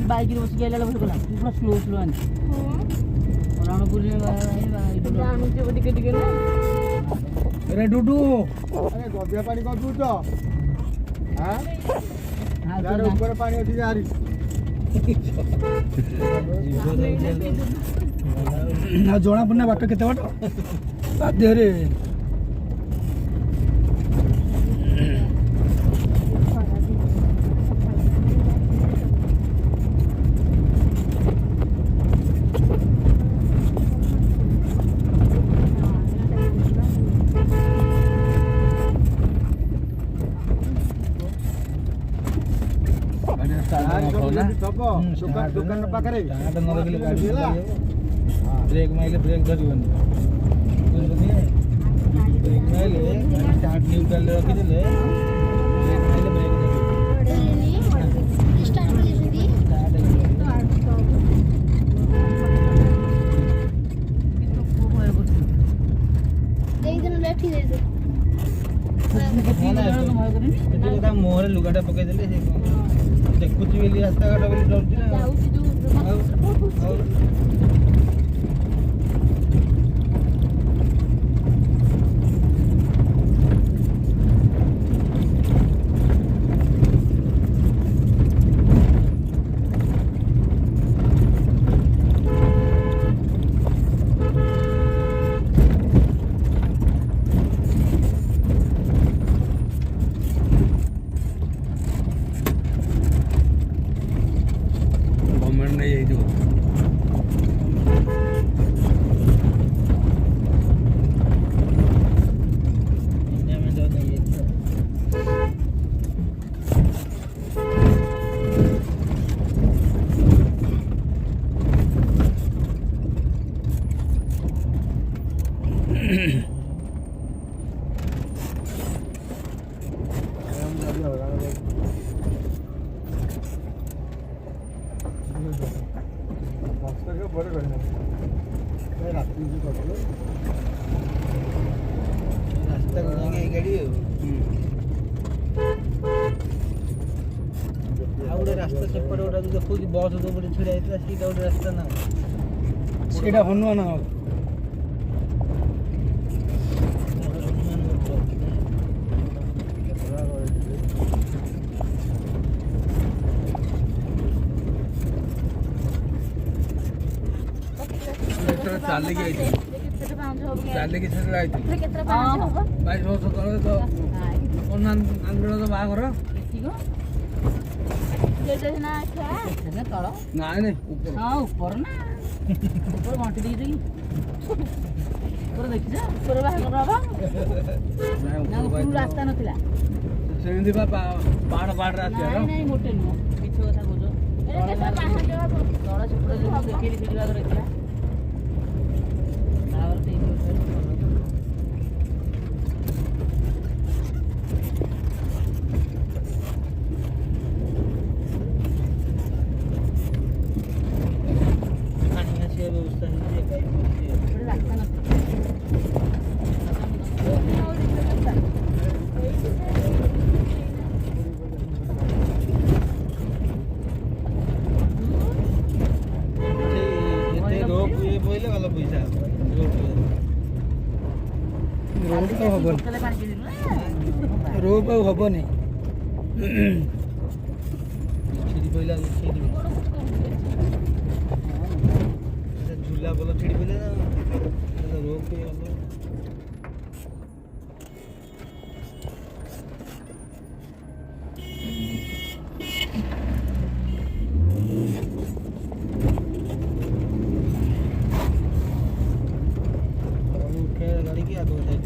Bike बस गेला भय गला पूरा स्लो स्लो आनी रणपुर टिके टिके ना अरे डुडू अरे गबिया पानी कर दू तो हां यार ऊपर पानी उठी जारी ना जोड़ा पन्ना बाट केते बाट बाध्य रे दुकान पाखरे ब्रेक माइले ब्रेक धरबनी ब्रेक माइले स्टार्ट न्यूट्रल रखी देले ब्रेक माइले ब्रेक स्टार्ट कर दी देख दिन लेफ्ट ही दे दे ना मोहर लुगाटा पकई देले से देखुची बेली रास्ता घाट बेली डरछि ना जाउछि जो रास्ता सेपटे गोटा जो देखो बस जो गोटे छिड़ा होता सीटा गोटे रास्ता ना सीटा हनुमान चाल के चाल के बाईस वर्ष तले तो आंगल तो बाघर नाई ऊपर हाँ ऊपर ना ऊपर घंटी दी ऊपर देखी ऊपर बाहर रास्ता नाला से पहाड़ पहाड़ रास्ता नहीं मोटे नुह पीछे कथा कौन देखे देखा रोप हेनी छिड़ी पड़ा झूला बोल छिड़ी पड़े रोप गाड़ी की आगे side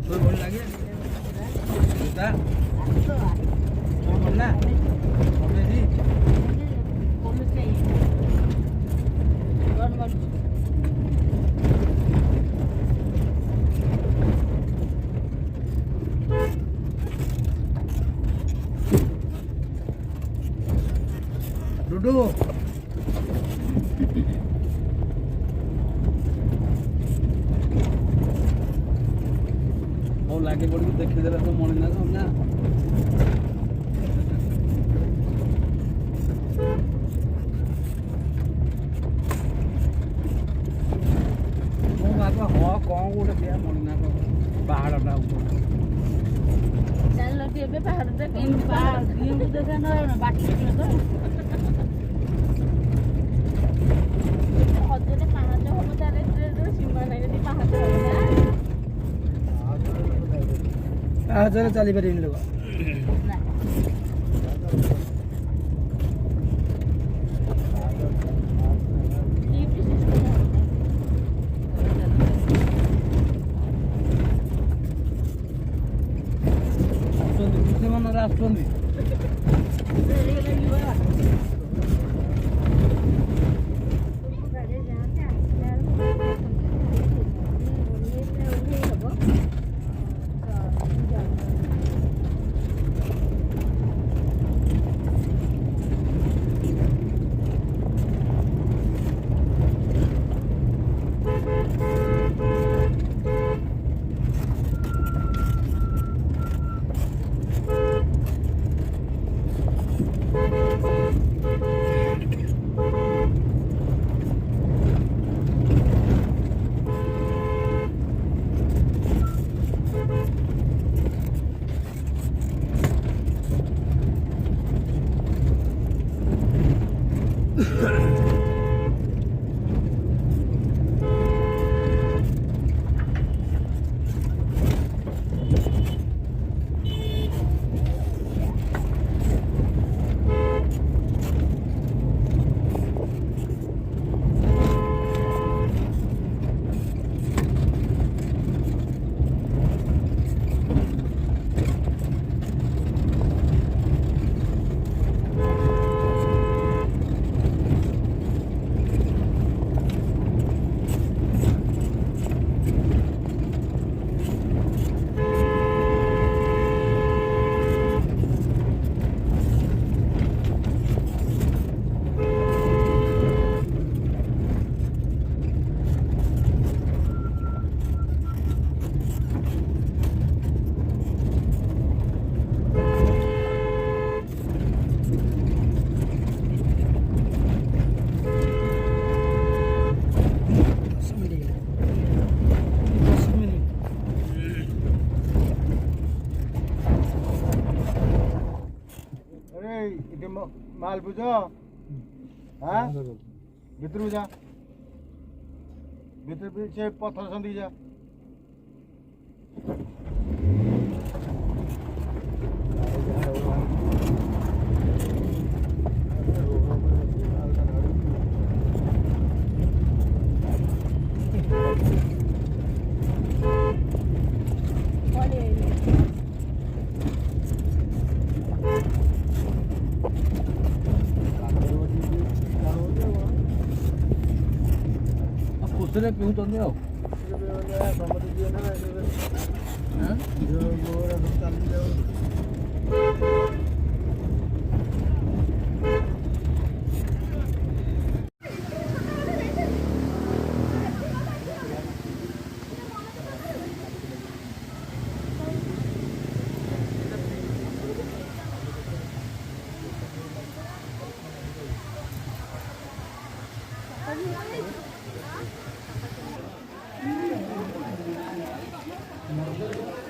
Tôi muốn là cái gì ta? Already? Police चाहिए गवर्नमेंट Dudu. ଆଉ ଲାଗି ପଡ଼ିକି ଦେଖିଦେଲେ ତ ମଣିନାଗ ନା ମୁଁ ଭାବ ହଁ କ'ଣ ଗୋଟେ ଦିଆ ମଣିନାଗ ପାହାଡ଼ଟା ଉପରେ ଜାଣିଲ କି ଏବେ ପାହାଡ଼ଟା କେମିତି ପାହାଡ଼ ଦିଅଙ୍କୁ ଦେଖା ନ ବାଟରେ ତ ହଜରେ ପାହାଚ ହବ ତାହେଲେ ଟ୍ରେନ୍ର ସୀମା ନାହିଁ ଯଦି ପାହାଚ ହବ ପାହାଚରେ ଚାଲିପାରିବେନି ଲୋକ ନା ଲିଫ୍ଟ ସିଷ୍ଟମ ଆସୁଛନ୍ତି କୃଷିମାନରେ ଆସୁଛନ୍ତି माल बुझो हाँ भीतर जा भीतर पीछे पत्थर संदी जा ଖୁସିରେ ପିଉଛନ୍ତି ଆଉ Thank you.